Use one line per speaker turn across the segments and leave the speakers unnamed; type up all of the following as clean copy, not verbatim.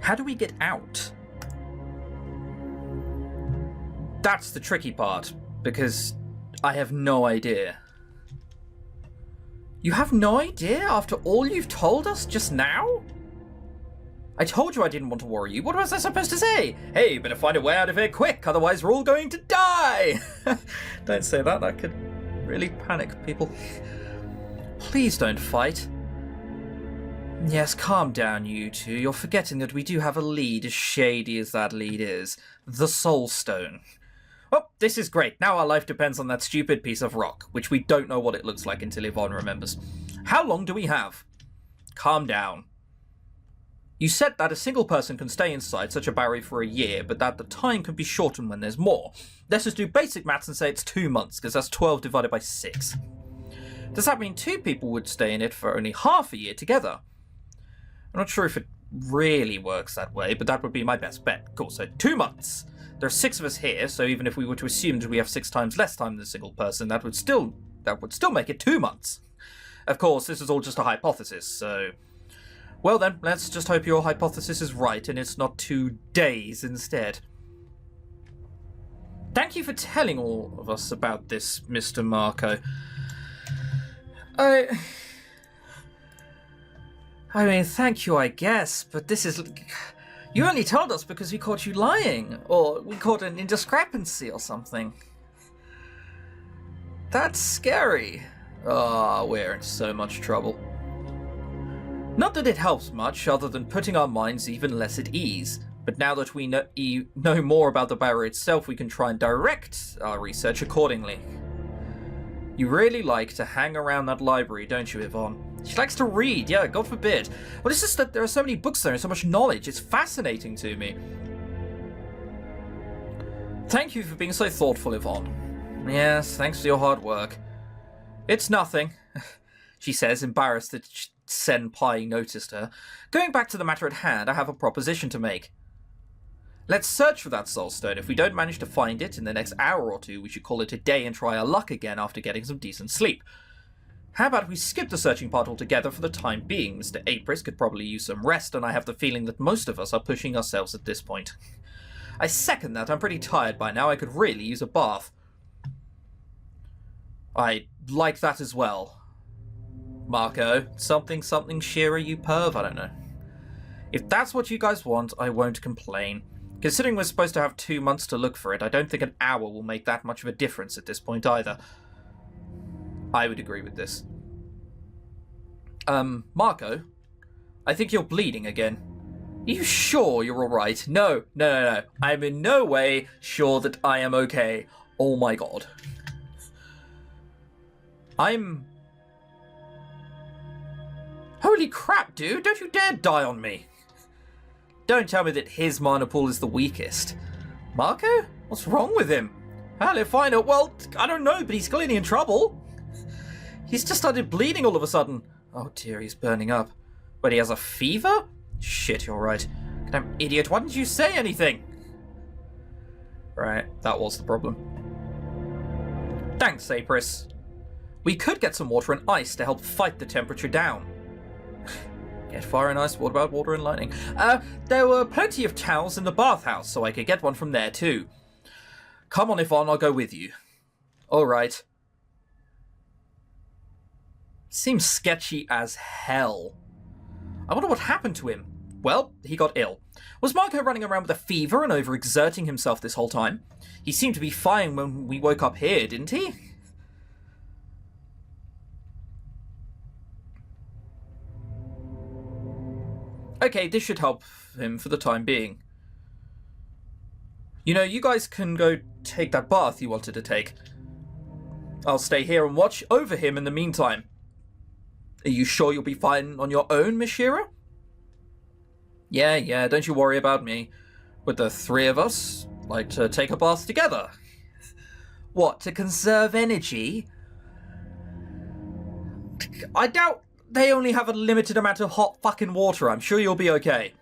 How do we get out? That's the tricky part, because I have no idea. You have no idea after all you've told us just now? I told you I didn't want to worry you. What was I supposed to say? Hey, better find a way out of here quick, otherwise we're all going to die! Don't say that, that could really panic people. Please don't fight. Yes, calm down, you two. You're forgetting that we do have a lead, as shady as that lead is. The Soul Stone. Well, this is great. Now our life depends on that stupid piece of rock, which we don't know what it looks like until Yvonne remembers. How long do we have? Calm down. You said that a single person can stay inside such a barrier for a year, but that the time can be shortened when there's more. Let's just do basic maths and say it's 2 months, because that's 12 divided by 6. Does that mean 2 people would stay in it for only half a year together? I'm not sure if it really works that way, but that would be my best bet. Cool, so 2 months. There are 6 of us here, so even if we were to assume that we have 6 times less time than a single person, that would still make it 2 months. Of course, this is all just a hypothesis, so... Well then, let's just hope your hypothesis is right and it's not 2 days instead. Thank you for telling all of us about this, Mr. Marco. I mean, thank you, I guess, but this is... You only told us because we caught you lying, or we caught an indiscrepancy or something. That's scary. Ah, we're in so much trouble. Not that it helps much, other than putting our minds even less at ease. But now that we know more about the barrier itself, we can try and direct our research accordingly. You really like to hang around that library, don't you, Yvonne? She likes to read, yeah, God forbid. Well, it's just that there are so many books there and so much knowledge. It's fascinating to me. Thank you for being so thoughtful, Yvonne. Yes, thanks for your hard work. It's nothing, she says, embarrassed that Senpai noticed her. Going back to the matter at hand, I have a proposition to make. Let's search for that soul stone. If we don't manage to find it in the next hour or 2, we should call it a day and try our luck again after getting some decent sleep. How about we skip the searching part altogether for the time being? Mr. Apris could probably use some rest, and I have the feeling that most of us are pushing ourselves at this point. I second that. I'm pretty tired by now. I could really use a bath. I like that as well. Marco, something Shearer, you perv, I don't know. If that's what you guys want, I won't complain. Considering we're supposed to have 2 months to look for it, I don't think an hour will make that much of a difference at this point either. I would agree with this. Marco? I think you're bleeding again. Are you sure you're alright? No. I'm in no way sure that I am okay. Oh my god. Holy crap, dude! Don't you dare die on me! Don't tell me that his mana pool is the weakest. Marco? What's wrong with him? Hell if I know. Well, I don't know, but he's clearly in trouble. He's just started bleeding all of a sudden. Oh dear, he's burning up. But he has a fever? Shit, you're right. Damn idiot, why didn't you say anything? Right, that was the problem. Thanks, Apris. We could get some water and ice to help fight the temperature down. Get fire and ice, what about water and lightning? There were plenty of towels in the bathhouse, so I could get one from there too. Come on, Yvonne, I'll go with you. Alright. Seems sketchy as hell. I wonder what happened to him. Well, he got ill. Was Marco running around with a fever and overexerting himself this whole time? He seemed to be fine when we woke up here, didn't he? Okay, this should help him for the time being. You know, you guys can go take that bath you wanted to take. I'll stay here and watch over him in the meantime. Are you sure you'll be fine on your own, Miss Shearer? Yeah, don't you worry about me. Would the 3 of us like to take a bath together? What, to conserve energy? I doubt they only have a limited amount of hot fucking water. I'm sure you'll be okay.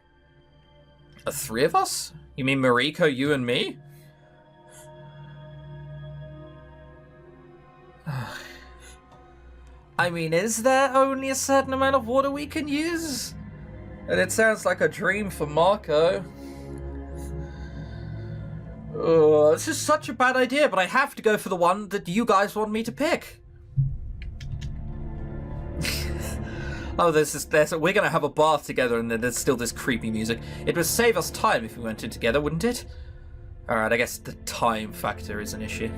The 3 of us? You mean Mariko, you and me? I mean, is there only a certain amount of water we can use? And it sounds like a dream for Marco. Oh, this is such a bad idea, but I have to go for the one that you guys want me to pick. Oh, we're gonna have a bath together, and then there's still this creepy music. It would save us time if we went in together, wouldn't it? Alright, I guess the time factor is an issue.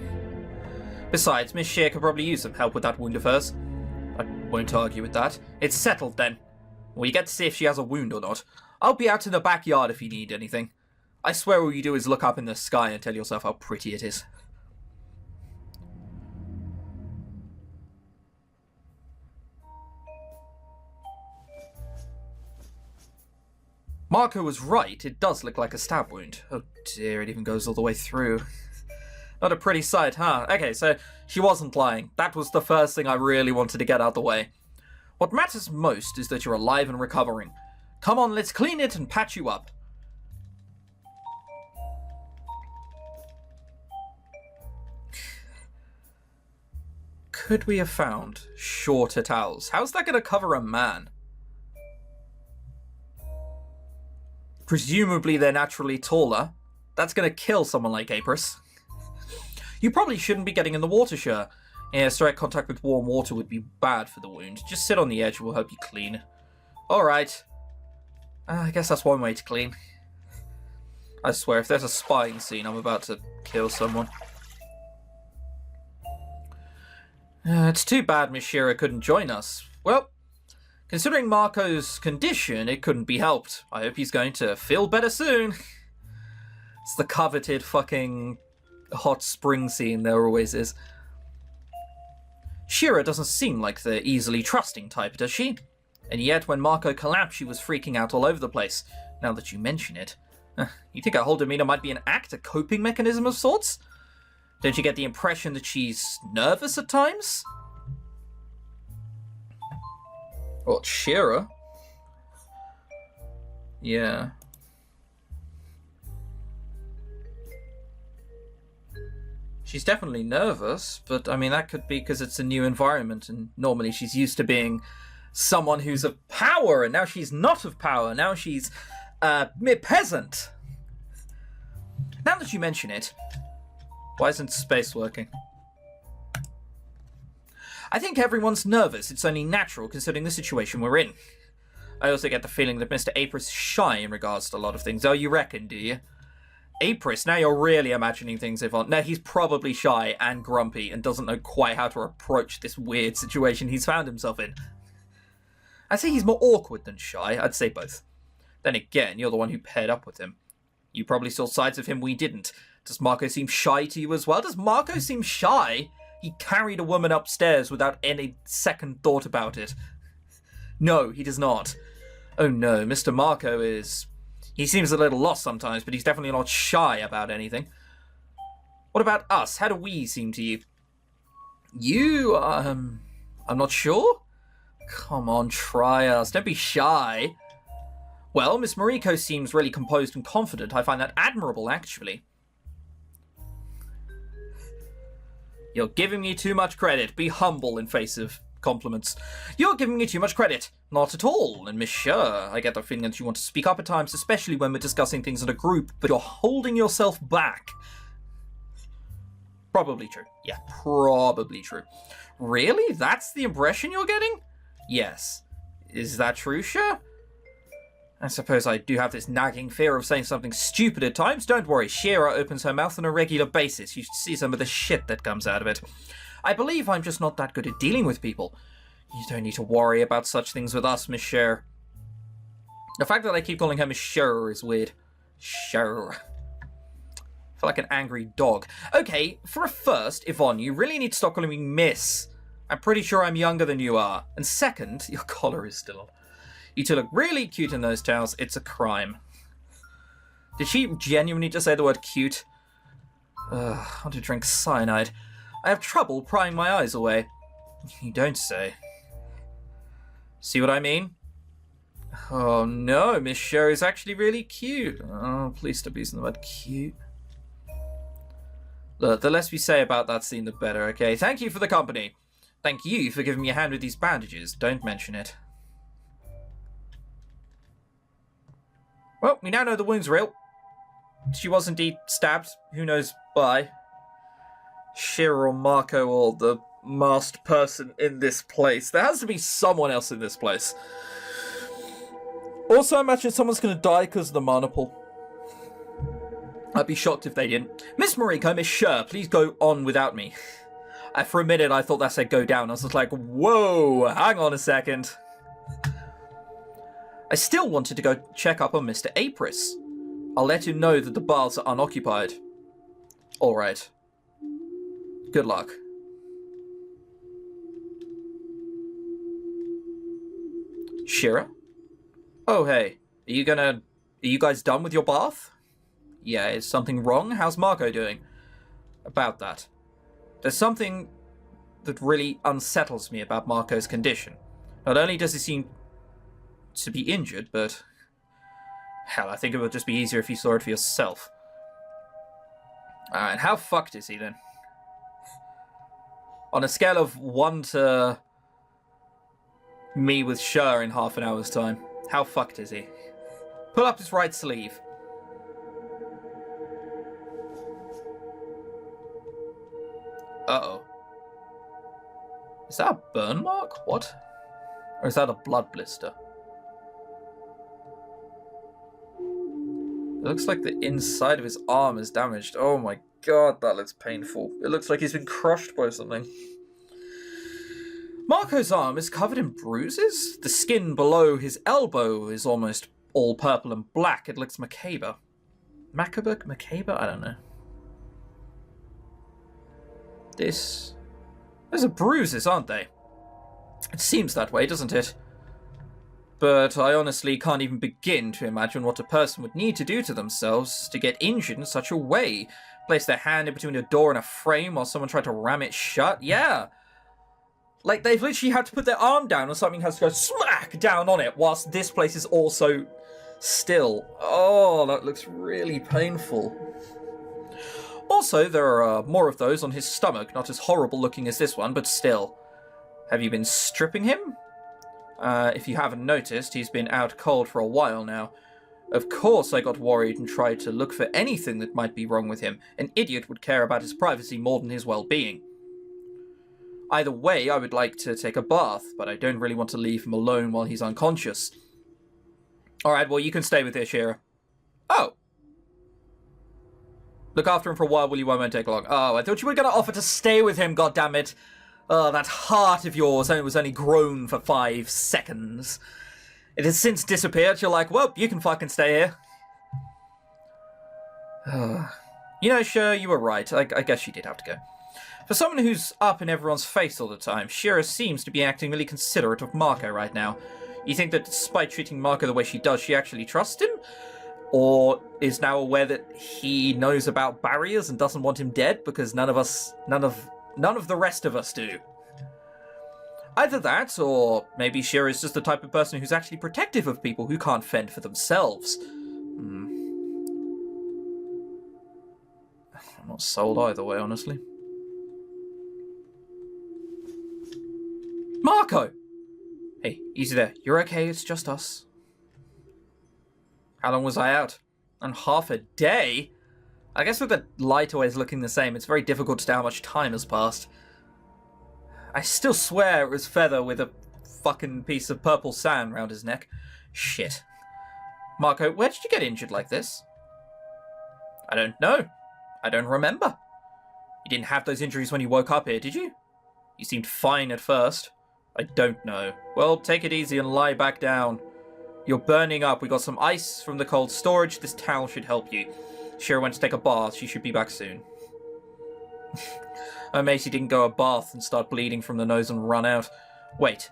Besides, Miss Shear could probably use some help with that wound of hers. I won't argue with that. It's settled then. We get to see if she has a wound or not. I'll be out in the backyard if you need anything. I swear all you do is look up in the sky and tell yourself how pretty it is. Marco was right, it does look like a stab wound. Oh dear, it even goes all the way through. Not a pretty sight, huh? Okay, so she wasn't lying. That was the first thing I really wanted to get out of the way. What matters most is that you're alive and recovering. Come on, let's clean it and patch you up. Could we have found shorter towels? How's that going to cover a man? Presumably they're naturally taller. That's going to kill someone like Apris. You probably shouldn't be getting in the water, sure. Yeah, direct contact with warm water would be bad for the wound. Just sit on the edge, we'll help you clean. Alright. I guess that's one way to clean. I swear, if there's a spying scene, I'm about to kill someone. It's too bad Miss Shearer couldn't join us. Well, considering Marco's condition, it couldn't be helped. I hope he's going to feel better soon. It's the coveted fucking hot spring scene there always is. Shearer doesn't seem like the easily trusting type, does she? And yet, when Marco collapsed, she was freaking out all over the place. Now that you mention it. You think her whole demeanor might be an act, a coping mechanism of sorts? Don't you get the impression that she's nervous at times? What, Shearer? Yeah. She's definitely nervous, but I mean, that could be because it's a new environment, and normally she's used to being someone who's of power, and now she's not of power. Now she's a mere peasant. Now that you mention it, why isn't space working? I think everyone's nervous. It's only natural considering the situation we're in. I also get the feeling that Mr. Apris is shy in regards to a lot of things. Oh, you reckon, do you? Apris, now you're really imagining things, Yvonne. No, he's probably shy and grumpy and doesn't know quite how to approach this weird situation he's found himself in. I'd say he's more awkward than shy. I'd say both. Then again, you're the one who paired up with him. You probably saw sides of him we didn't. Does Marco seem shy to you as well? Does Marco seem shy? He carried a woman upstairs without any second thought about it. No, he does not. Oh no, Mr. Marco is... He seems a little lost sometimes, but he's definitely not shy about anything. What about us? How do we seem to you? You, I'm not sure? Come on, try us. Don't be shy. Well, Miss Mariko seems really composed and confident. I find that admirable, actually. You're giving me too much credit. Be humble in face of compliments. You're giving me too much credit. Not at all. And Miss Sure, I get the feeling that you want to speak up at times, especially when we're discussing things in a group, but you're holding yourself back. Probably true. Yeah, probably true. Really? That's the impression you're getting? Yes. Is that true, Sure? I suppose I do have this nagging fear of saying something stupid at times. Don't worry, Shira opens her mouth on a regular basis. You should see some of the shit that comes out of it. I believe I'm just not that good at dealing with people. You don't need to worry about such things with us, Miss Sher. The fact that I keep calling her Miss Sher is weird. Sher. I feel like an angry dog. Okay, for a first, Yvonne, you really need to stop calling me Miss. I'm pretty sure I'm younger than you are. And second, your collar is still on. You two look really cute in those towels. It's a crime. Did she genuinely just say the word cute? I want to drink cyanide. I have trouble prying my eyes away. You don't say. See what I mean? Oh no, Miss Sherry's actually really cute. Oh, please stop using the word cute. Look, the less we say about that scene, the better, okay? Thank you for the company. Thank you for giving me a hand with these bandages. Don't mention it. Well, we now know the wound's real. She was indeed stabbed. Who knows why? Shira or Marco or the masked person in this place. There has to be someone else in this place. Also, I imagine someone's going to die because of the monopole. I'd be shocked if they didn't. Miss Mariko, Miss Sher, please go on without me. For a minute, I thought that said go down. I was just like, whoa, hang on a second. I still wanted to go check up on Mr. Apris. I'll let him know that the baths are unoccupied. Alright. Good luck. Shira? Oh, hey. Are you guys done with your bath? Yeah, is something wrong? How's Marco doing? About that. There's something that really unsettles me about Marco's condition. Not only does he seem to be injured, but... hell, I think it would just be easier if you saw it for yourself. And how fucked is he then? On a scale of 1 to... me with Sher in half an hour's time, how fucked is he? Pull up his right sleeve. Uh-oh. Is that a burn mark? What? Or is that a blood blister? It looks like the inside of his arm is damaged. Oh my god, that looks painful. It looks like he's been crushed by something. Marco's arm is covered in bruises. The skin below his elbow is almost all purple and black. It looks macabre. Macabre? I don't know. Those are bruises, aren't they? It seems that way, doesn't it? But I honestly can't even begin to imagine what a person would need to do to themselves to get injured in such a way. Place their hand in between a door and a frame while someone tried to ram it shut? Yeah. Like, they've literally had to put their arm down or something has to go smack down on it whilst this place is also still. Oh, that looks really painful. Also, there are more of those on his stomach, not as horrible looking as this one, but still. Have you been stripping him? If you haven't noticed, he's been out cold for a while now. Of course I got worried and tried to look for anything that might be wrong with him. An idiot would care about his privacy more than his well-being. Either way, I would like to take a bath, but I don't really want to leave him alone while he's unconscious. Alright, well, you can stay with this, Shira. Oh. Look after him for a while, will you? Won't take long. Oh, I thought you were going to offer to stay with him, goddammit. Oh, that heart of yours was only grown for 5 seconds. It has since disappeared. You're like, well, you can fucking stay here. You know, sure, you were right. I guess she did have to go. For someone who's up in everyone's face all the time, Shira seems to be acting really considerate of Marco right now. You think that despite treating Marco the way she does, she actually trusts him? Or is now aware that he knows about barriers and doesn't want him dead because none of the rest of us do? Either that, or maybe Shira is just the type of person who's actually protective of people who can't fend for themselves. I'm not sold either way, honestly. Marco! Hey, easy there. You're okay, it's just us. How long was I out? And half a day? I guess with the light always looking the same, it's very difficult to tell how much time has passed. I still swear it was Feather with a fucking piece of purple sand round his neck. Shit. Marco, where did you get injured like this? I don't know. I don't remember. You didn't have those injuries when you woke up here, did you? You seemed fine at first. I don't know. Well, take it easy and lie back down. You're burning up. We got some ice from the cold storage. This towel should help you. Shira went to take a bath. She should be back soon. Oh, Macy didn't go a bath and start bleeding from the nose and run out. Wait.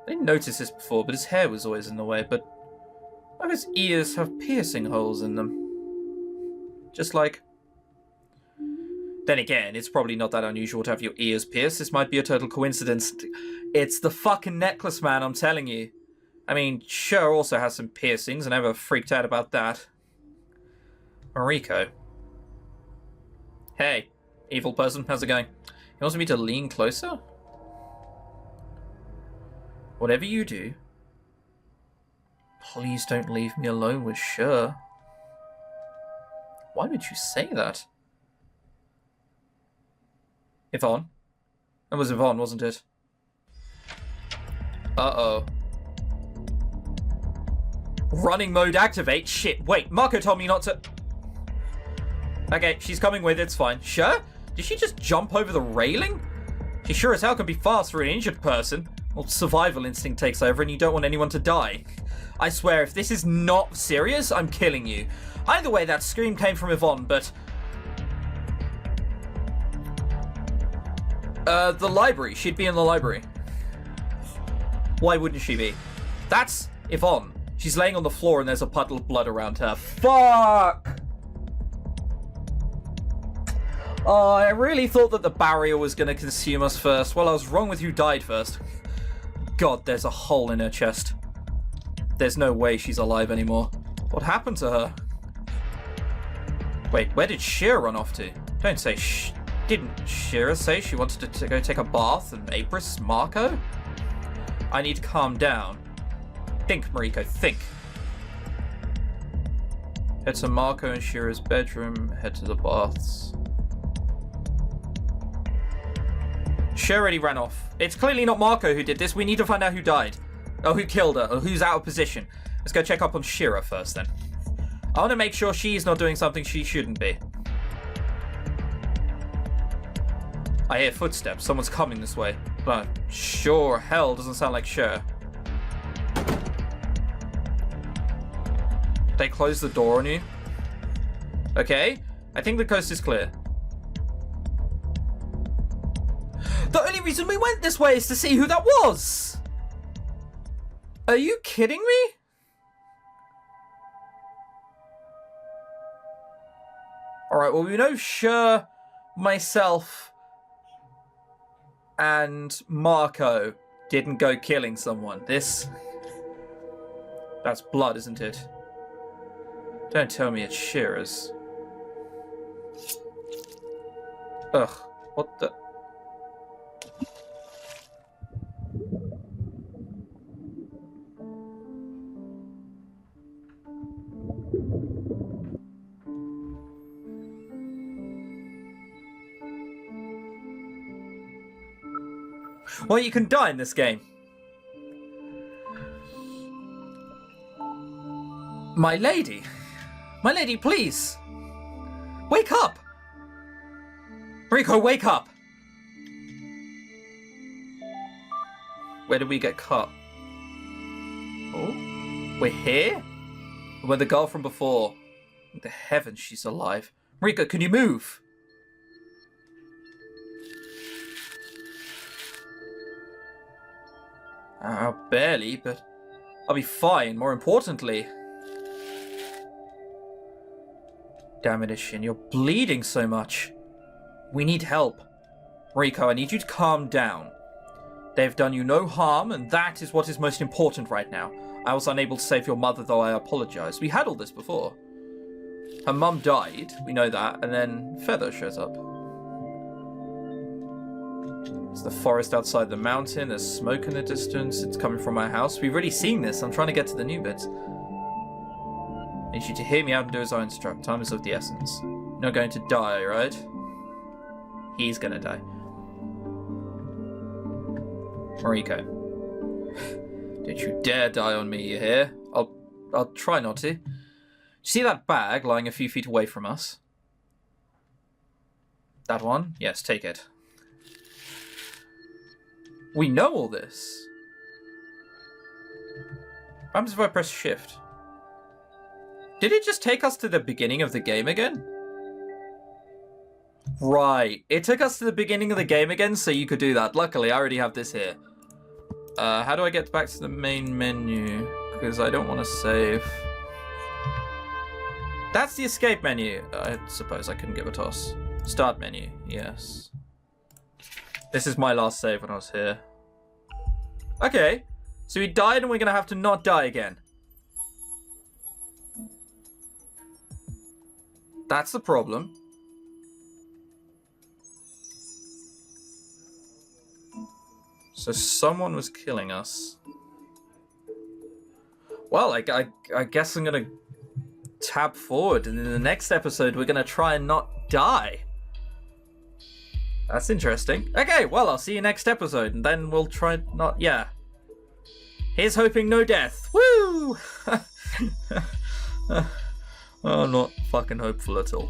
I didn't notice this before, but his hair was always in the way. But why do his ears have piercing holes in them? Just like... Then again, it's probably not that unusual to have your ears pierced. This might be a total coincidence. It's the fucking necklace, man, I'm telling you. I mean, Cher also has some piercings. I never freaked out about that. Mariko. Hey, evil person, how's it going? You want me to lean closer? Whatever you do, Please don't leave me alone with Cher. Why would you say that? Yvonne? It was Yvonne, wasn't it? Uh-oh. Running mode activate? Shit, wait, Marco told me not to... Okay, she's coming with, it's fine. Sure? Did she just jump over the railing? She sure as hell can be fast for an injured person. Well, survival instinct takes over and you don't want anyone to die. I swear, if this is not serious, I'm killing you. Either way, that scream came from Yvonne, but... the library. She'd be in the library. Why wouldn't she be? That's Yvonne. She's laying on the floor and there's a puddle of blood around her. Fuck! Oh, I really thought that the barrier was going to consume us first. Well, I was wrong with who died first. God, there's a hole in her chest. There's no way she's alive anymore. What happened to her? Wait, where did Shira run off to? Don't say didn't Shira say she wanted to go take a bath and Apris Marco? I need to calm down. Think, Mariko, think. Head to Marco and Shira's bedroom, head to the baths. Shira already ran off. It's clearly not Marco who did this. We need to find out who died. Or who killed her, or who's out of position. Let's go check up on Shira first then. I want to make sure she's not doing something she shouldn't be. I hear footsteps. Someone's coming this way. But sure hell doesn't sound like Shira. They closed the door on you. Okay, I think the coast is clear. The only reason we went this way is to see who that was! Are you kidding me? Alright, well we know Cher, myself, and Marco didn't go killing someone. That's blood, isn't it? Don't tell me it's Shira's. Ugh, what the... Well, you can die in this game. My lady. My lady, please. Wake up. Rico, wake up. Where did we get cut? Oh, we're here? We're the girl from before. Thank the heavens she's alive. Rico, can you move? Barely, but I'll be fine, more importantly. Damn it, Ishin, you're bleeding so much. We need help. Rico, I need you to calm down. They've done you no harm, and that is what is most important right now. I was unable to save your mother, though I apologize. We had all this before. Her mum died, we know that, and then Feather shows up. It's the forest outside the mountain, there's smoke in the distance, it's coming from my house. We've already seen this, I'm trying to get to the new bits. I need you to hear me out and do as I instruct. Time is of the essence. You're not going to die, right? He's gonna die. Mariko. Don't you dare die on me, you hear? I'll try not to. See that bag lying a few feet away from us? That one? Yes, take it. We know all this. What happens if I press shift? Did it just take us to the beginning of the game again? Right. It took us to the beginning of the game again, so you could do that. Luckily, I already have this here. How do I get back to the main menu? Because I don't want to save. That's the escape menu. I suppose I couldn't give a toss. Start menu. Yes. This is my last save when I was here. Okay. So we died and we're going to have to not die again. That's the problem. So someone was killing us. Well, I guess I'm gonna tab forward, and in the next episode, we're gonna try and not die. That's interesting. Okay, well, I'll see you next episode, and then we'll try not... Yeah. Here's hoping no death. Woo! I'm not fucking hopeful at all.